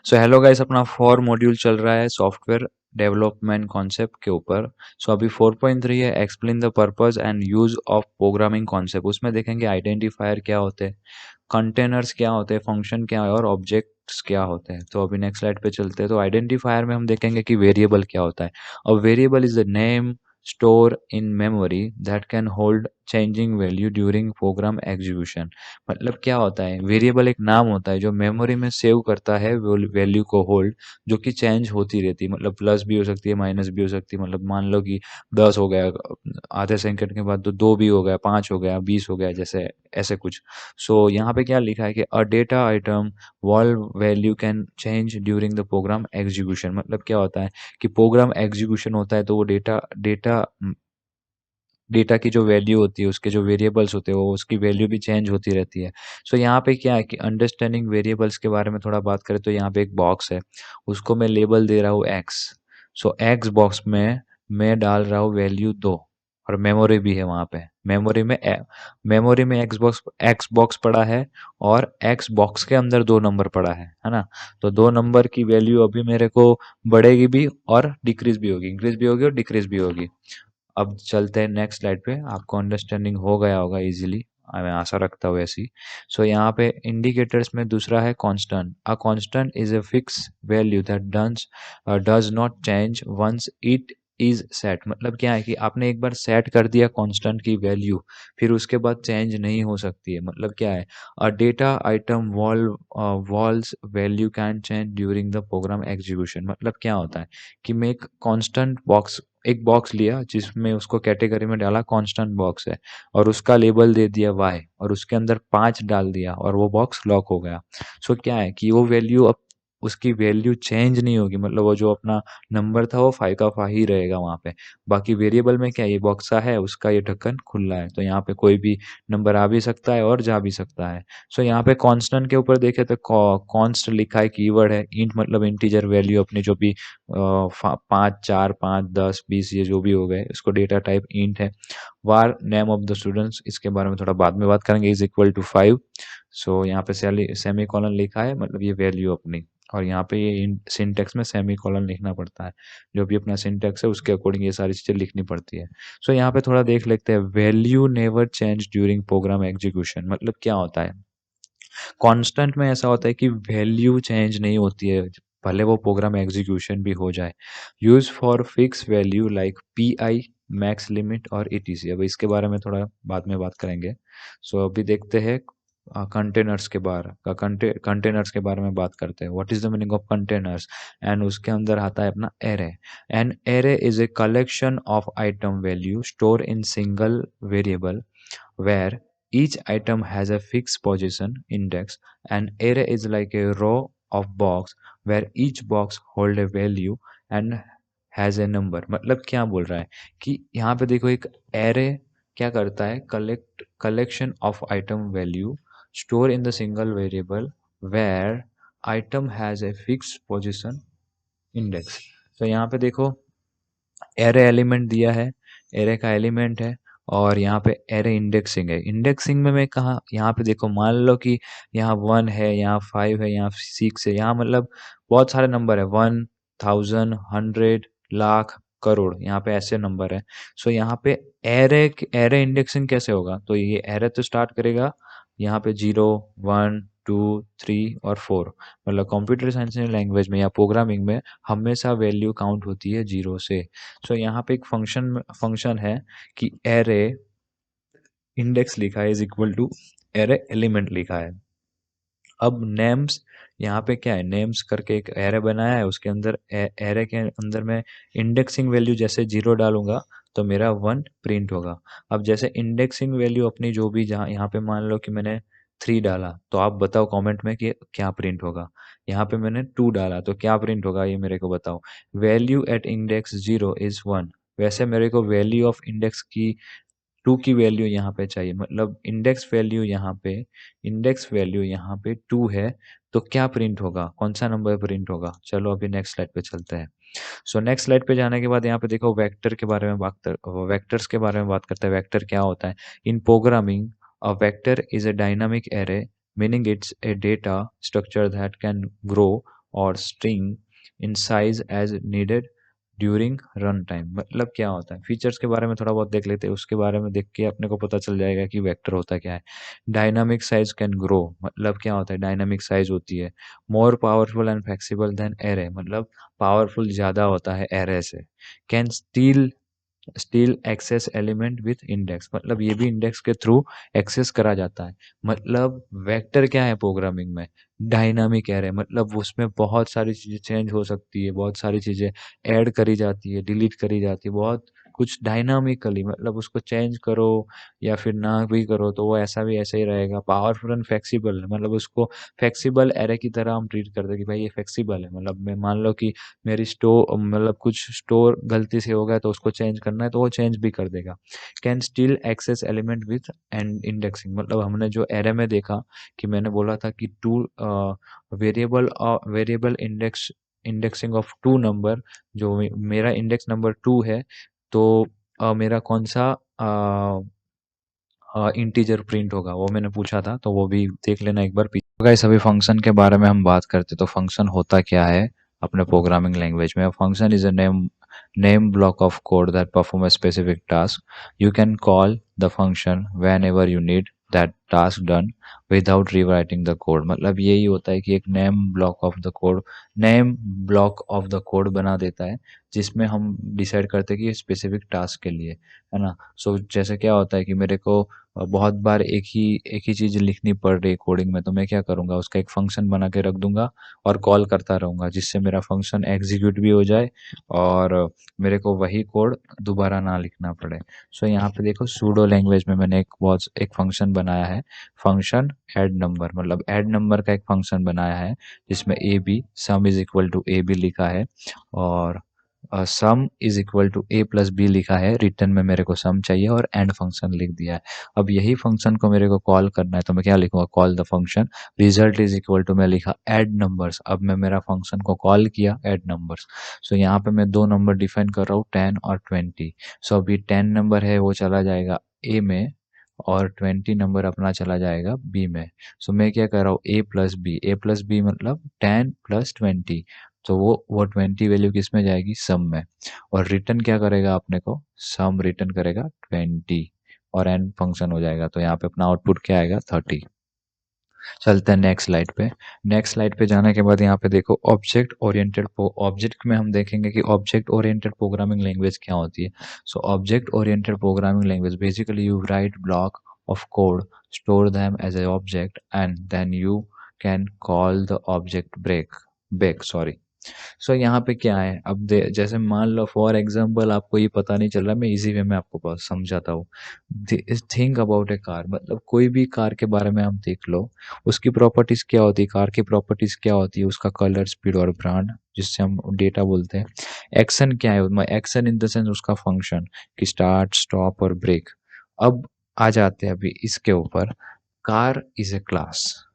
So hello guys, अपना for module चल रहा है सॉफ्टवेयर डेवलपमेंट कॉन्सेप्ट के ऊपर। सो अभी 4.3 है, explain the purpose and use of programming concept. उसमें देखेंगे आइडेंटिफायर क्या होते हैं, कंटेनर्स क्या होते हैं, फंक्शन क्या है और ऑब्जेक्ट्स क्या होते हैं। तो अभी नेक्स्ट स्लाइड पे चलते हैं। तो आइडेंटिफायर में हम देखेंगे कि वेरिएबल क्या होता है। A variable is the name store in memory that can hold changing value during program execution. मतलब क्या होता है, वेरिएबल एक नाम होता है जो मेमोरी में सेव करता है वैल्यू को होल्ड, जो कि चेंज होती रहती है। मतलब प्लस भी हो सकती है, माइनस भी हो सकती है। मतलब मान लो कि 10 हो गया, आधे सेकंड के बाद तो 2 भी हो गया, 5 हो गया, 20 हो गया, जैसे ऐसे कुछ। सो यहाँ पे क्या लिखा है कि a data item wall value can change during the program execution. मतलब क्या होता है कि प्रोग्राम एग्जीक्यूशन होता है तो वो डेटा डेटा डेटा की जो वैल्यू होती है, उसके जो वेरिएबल्स होते हैं, वो उसकी वैल्यू भी चेंज होती रहती है। सो यहाँ पे क्या है कि अंडरस्टैंडिंग वेरिएबल्स के बारे में थोड़ा बात करें तो यहाँ पे एक बॉक्स है, उसको मैं लेबल दे रहा हूँ एक्स। सो एक्स बॉक्स में मैं डाल रहा हूँ वैल्यू 2, और मेमोरी भी है वहाँ पे। मेमोरी में एक्स बॉक्स पड़ा है, और एक्स बॉक्स के अंदर 2 नंबर पड़ा है ना। तो 2 नंबर की वैल्यू अभी मेरे को बढ़ेगी भी और डिक्रीज भी होगी, इंक्रीज भी होगी और डिक्रीज भी होगी। अब चलते हैं नेक्स्ट स्लाइड पे। आपको अंडरस्टैंडिंग हो गया होगा इजीली, मैं आशा रखता हूँ ऐसी। सो यहाँ पे इंडिकेटर्स में दूसरा है constant. A constant is a fix value that does not change once it is set. मतलब क्या है कि आपने एक बार सेट कर दिया कांस्टेंट की वैल्यू, फिर उसके बाद चेंज नहीं हो सकती है। मतलब क्या है, a data item walls value can change during the program execution. मतलब क्या होता है कि मैं एक बॉक्स लिया जिसमें उसको कैटेगरी में डाला कांस्टेंट बॉक्स है, और उसका लेबल दे दिया वाई, और उसके अंदर 5 डाल दिया, और वो बॉक्स लॉक हो गया। सो क्या है कि वो वैल्यू अब उसकी वैल्यू चेंज नहीं होगी। मतलब वो जो अपना नंबर था वो 5 का 5 ही रहेगा वहाँ पे। बाकी वेरिएबल में क्या है, ये बॉक्सा है, उसका ये ढक्कन खुला है, तो यहाँ पे कोई भी नंबर आ भी सकता है और जा भी सकता है। सो यहाँ पे कांस्टेंट के ऊपर देखे तो कॉन्स्ट लिखा है, कीवर्ड है। इंट मतलब इंटीजर वैल्यू अपनी जो भी 5, 4, 5, 10, 20 ये जो भी हो गए, इसको डेटा टाइप इंट है। वार नेम ऑफ द स्टूडेंट्स, इसके बारे में थोड़ा बाद में बात करेंगे, इज इक्वल टू 5। सो यहाँ पे सेमी कॉलन लिखा है, मतलब ये वैल्यू अपनी। और यहाँ पे ये सिंटेक्स में सेमी कॉलन लिखना पड़ता है, जो भी अपना सिंटेक्स है उसके अकॉर्डिंग ये सारी चीजें लिखनी पड़ती है। सो यहाँ पे थोड़ा देख लेते हैं, value never change during program execution. मतलब क्या होता है, कांस्टेंट में ऐसा होता है कि वैल्यू चेंज नहीं होती है, भले वो प्रोग्राम एग्जीक्यूशन भी हो जाए। Use for fix value like P I, max limit और ईटीसी। अब इसके बारे में थोड़ा बाद में बात करेंगे। सो अभी देखते हैं कंटेनर्स के बारे में बात करते हैं। What is the meaning of containers, and उसके अंदर आता है अपना array. An array is a collection of item value store in single variable where each item has a fixed position index. An array is like a row of box where each box hold a value and has a number। मतलब क्या बोल रहा है कि यहाँ पे देखो, एक एरे क्या करता है, collection of item value store in the single variable where item has a fix position index. तो यहाँ पे देखो, एरे एलिमेंट दिया है, एरे का एलिमेंट है, और यहाँ पे एरे इंडेक्सिंग है। इंडेक्सिंग में मैं कहा, यहाँ पे देखो, मान लो कि यहाँ 1 है, यहाँ 5 है, यहाँ 6 है, यहाँ मतलब बहुत सारे नंबर है, 1, 1000, 100, लाख, करोड़, यहाँ पे ऐसे नंबर है। सो यहाँ पे एरे एरे इंडेक्सिंग कैसे होगा, तो ये एरे तो स्टार्ट करेगा यहाँ पे 0, 1, 2, 3 और 4। मतलब कंप्यूटर साइंस लैंग्वेज में या प्रोग्रामिंग में हमेशा वैल्यू काउंट होती है 0 से। सो यहाँ पे एक फंक्शन है कि एरे इंडेक्स लिखा है is equal to array element लिखा है। अब नेम्स, यहाँ पे क्या है, नेम्स करके एक एरे बनाया है, उसके अंदर एरे के अंदर मैं इंडेक्सिंग वैल्यू जैसे 0 डालूंगा तो मेरा 1 प्रिंट होगा। अब जैसे इंडेक्सिंग वैल्यू अपनी जो भी, जहाँ यहाँ पे मान लो कि मैंने 3 डाला, तो आप बताओ कमेंट में कि क्या प्रिंट होगा। यहाँ पे मैंने 2 डाला तो क्या प्रिंट होगा, ये मेरे को बताओ। Value at index 0 is 1। वैसे मेरे को वैल्यू ऑफ इंडेक्स की 2 की वैल्यू यहाँ पे चाहिए। मतलब इंडेक्स वैल्यू यहाँ पे 2 है, तो क्या प्रिंट होगा, कौन सा नंबर प्रिंट होगा। चलो अभी नेक्स्ट स्लाइड पे चलते हैं। सो नेक्स्ट स्लाइड पे जाने के बाद यहाँ पे देखो, वेक्टर्स के बारे में बात करते हैं। वेक्टर क्या होता है इन programming. A vector is a dynamic array, meaning it's a data structure that can grow और string in size as needed during run time. मतलब क्या होता है, फीचर्स के बारे में थोड़ा बहुत देख लेते हैं, उसके बारे में देख के अपने को पता चल जाएगा कि वेक्टर होता क्या है। डायनामिक साइज कैन ग्रो, मतलब क्या होता है, डायनामिक साइज होती है more powerful and flexible than array, मतलब पावरफुल ज़्यादा होता है एरे से। Can still access element with index, मतलब ये भी इंडेक्स के थ्रू एक्सेस करा जाता है। मतलब वेक्टर क्या है प्रोग्रामिंग में, डायनामिक एरे, मतलब उसमें बहुत सारी चीज़ें चेंज हो सकती है, बहुत सारी चीज़ें ऐड करी जाती है, डिलीट करी जाती है, बहुत कुछ डायनामिकली, मतलब उसको चेंज करो या फिर ना भी करो तो वो ऐसा भी ऐसा ही रहेगा। पावरफुल एंड फ्लेक्सिबल, मतलब उसको फ्लेक्सिबल एरे की तरह हम ट्रीट करते हैं कि भाई ये फ्लेक्सिबल है, मतलब मैं मान लो कि मेरी मतलब कुछ स्टोर गलती से हो गया तो उसको चेंज करना है तो वो चेंज भी कर देगा। Can still access element with and indexing, मतलब हमने जो एरे में देखा कि मैंने बोला था कि two variable indexing of two number, जो मेरा इंडेक्स नंबर 2 है तो मेरा कौन सा इंटीजर प्रिंट होगा, वो मैंने पूछा था, तो वो भी देख लेना एक बार। गाइस अभी फंक्शन के बारे में हम बात करते, तो फंक्शन होता क्या है अपने प्रोग्रामिंग लैंग्वेज में। Function is a name block of code that perform a specific task. You can call the function whenever you need that task done without rewriting the code। मतलब यही होता है कि एक name block of the code बना देता है जिसमें हम डिसाइड करते हैं कि स्पेसिफिक टास्क के लिए, है ना। सो जैसे क्या होता है कि मेरे को बहुत बार एक ही चीज़ लिखनी पड़ रही है कोडिंग में, तो मैं क्या करूँगा, उसका एक फंक्शन बना के रख दूंगा और कॉल करता रहूँगा जिससे मेरा फंक्शन एग्जीक्यूट भी हो जाए और मेरे को वही कोड दोबारा ना लिखना पड़े। सो यहाँ पे देखो सूडो लैंग्वेज में मैंने एक फंक्शन बनाया है, फंक्शन ऐड नंबर, मतलब ऐड नंबर का एक फंक्शन बनाया है जिसमें a b sum is equal to a b लिखा है और sum is equal to a plus b लिखा है। रिटर्न में मेरे को सम चाहिए और एंड फंक्शन लिख दिया है। अब यही फंक्शन को मेरे को कॉल करना है तो मैं क्या लिखूंगा, call the function result is equal to, मैं लिखा ऐड नंबर्स। अब मैं मेरा फंक्शन को कॉल किया ऐड नंबर्स। सो यहाँ पे मैं दो नंबर डिफाइन कर रहा हूँ 10 और 20। सो अभी 10 नंबर है वो चला जाएगा ए में और 20 नंबर अपना चला जाएगा बी में। सो मैं क्या कर रहा हूँ, ए प्लस बी मतलब 10 प्लस 20, तो वो 20 वैल्यू किस में जाएगी, सम में। और रिटर्न क्या करेगा अपने को, सम रिटर्न करेगा 20 और एंड फंक्शन हो जाएगा। तो यहाँ पे अपना आउटपुट क्या आएगा, 30। चलते हैं नेक्स्ट स्लाइड पे। नेक्स्ट स्लाइड पे जाने के बाद यहाँ पे देखो ऑब्जेक्ट में हम देखेंगे कि ऑब्जेक्ट ओरिएंटेड प्रोग्रामिंग लैंग्वेज क्या होती है। So object oriented programming language basically you right block of code, store them as an object, and then you can call the object back, sorry। सो यहाँ पे क्या है, अब जैसे मान लो फॉर एग्जांपल आपको ये पता नहीं चल रहा, मैं इजी वे में आपको समझाता हूँ। थिंक अबाउट ए कार, मतलब कोई भी कार के बारे में आप देख लो, उसकी प्रॉपर्टीज क्या होती है, कार की प्रॉपर्टीज क्या होती है, उसका कलर, स्पीड और ब्रांड, जिससे हम डेटा बोलते हैं। एक्शन क्या है, एक्शन इन द सेंस उसका फंक्शन कि स्टार्ट, स्टॉप और ब्रेक। अब आ जाते हैं अभी इसके ऊपर, car is a class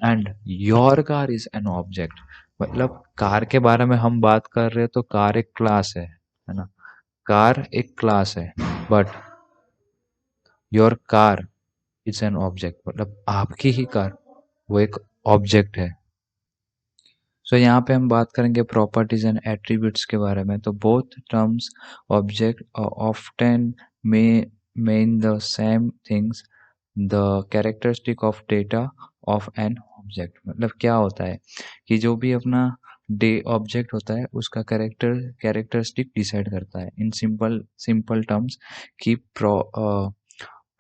and your car is an object. मतलब कार के बारे में हम बात कर रहे हैं तो कार एक क्लास है ना, कार एक क्लास है, but your car is an object, मतलब आपकी ही कार वो एक ऑब्जेक्ट है। सो यहाँ पे हम बात करेंगे प्रॉपर्टीज एंड एट्रीब्यूट्स के बारे में। तो both terms object often may mean the same things, the characteristic of data of an object। मतलब क्या होता है कि जो भी अपना डे ऑब्जेक्ट होता है उसका कैरेक्टरिस्टिक डिसाइड करता है। इन सिंपल टर्म्स कि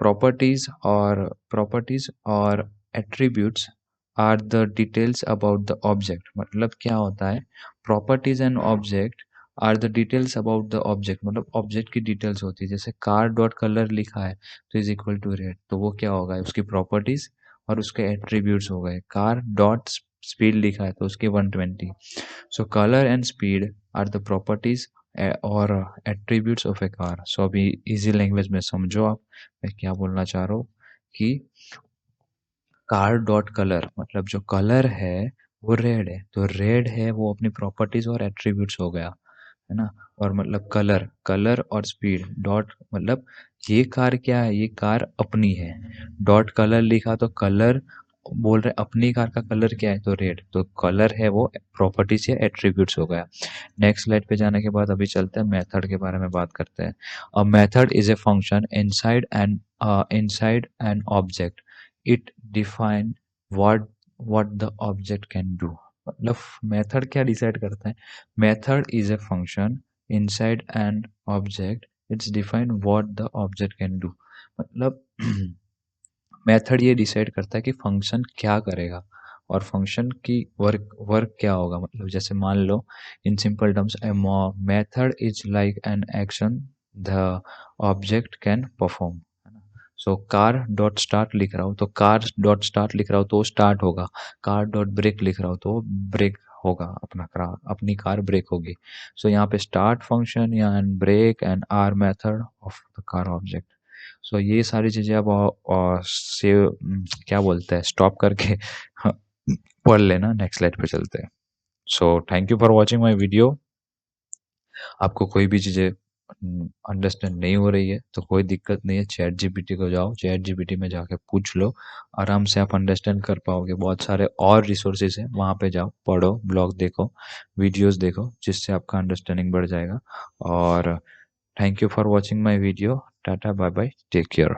प्रॉपर्टीज और attributes are the details about the object. मतलब क्या होता है, properties and object are the details about the object, मतलब ऑब्जेक्ट की डिटेल्स होती है। जैसे कार डॉट कलर लिखा है तो इज इक्वल टू रेड, तो वो क्या होगा, उसकी प्रॉपर्टीज और उसके एट्रीब्यूट्स हो गए। कार डॉट स्पीड लिखा है तो उसकी 120। So colour and speed are the properties और attributes of a car. So अभी इजी लैंग्वेज में समझो आप मैं क्या बोलना चाह रहा हूँ कि कार डॉट कलर, मतलब जो कलर है वो रेड है, तो रेड है वो अपनी प्रॉपर्टीज और एट्रीब्यूट्स हो गया, है ना। और मतलब कलर कलर और स्पीड डॉट, मतलब ये कार क्या है, ये कार अपनी है। डॉट कलर लिखा तो कलर बोल रहे अपनी कार का कलर क्या है, तो रेड, तो कलर है वो प्रॉपर्टीज या एट्रीब्यूट्स हो गया। नेक्स्ट स्लाइड पे जाने के बाद अभी चलते हैं मेथड के बारे में बात करते हैं। A method is a function inside an object, it define what what the object can do. मतलब मेथड क्या डिसाइड करता है, method is a function inside an object, it's define what the object can do. मतलब method ये decide करता है कि function क्या करेगा और फंक्शन की वर्क वर्क क्या होगा। मतलब जैसे मान लो in simple terms, a method is like an action the object can perform, है ना। सो कार डॉट स्टार्ट लिख रहा हूँ तो कार डॉट स्टार्ट लिख रहा हूँ तो स्टार्ट होगा, कार डॉट ब्रेक लिख रहा हूँ तो ब्रेक होगा, अपना कार अपनी कार ब्रेक होगी। सो यहाँ पे स्टार्ट फंक्शन या and break and are method of the car object. So ये सारी चीज़ें आप सेव क्या बोलते हैं स्टॉप करके पढ़ लेना। नेक्स्ट स्लाइड पे चलते हैं। So thank you for watching my video. आपको कोई भी चीज़ें अंडरस्टैंड नहीं हो रही है तो कोई दिक्कत नहीं है, चैट जीपीटी को जाओ, चैट जीपीटी में जाके पूछ लो, आराम से आप अंडरस्टैंड कर पाओगे। बहुत सारे और रिसोर्सेज हैं, वहाँ पे जाओ, पढ़ो, ब्लॉग देखो, वीडियोस देखो, जिससे आपका अंडरस्टैंडिंग बढ़ जाएगा। और thank you for watching my video. Tata, bye bye, take care.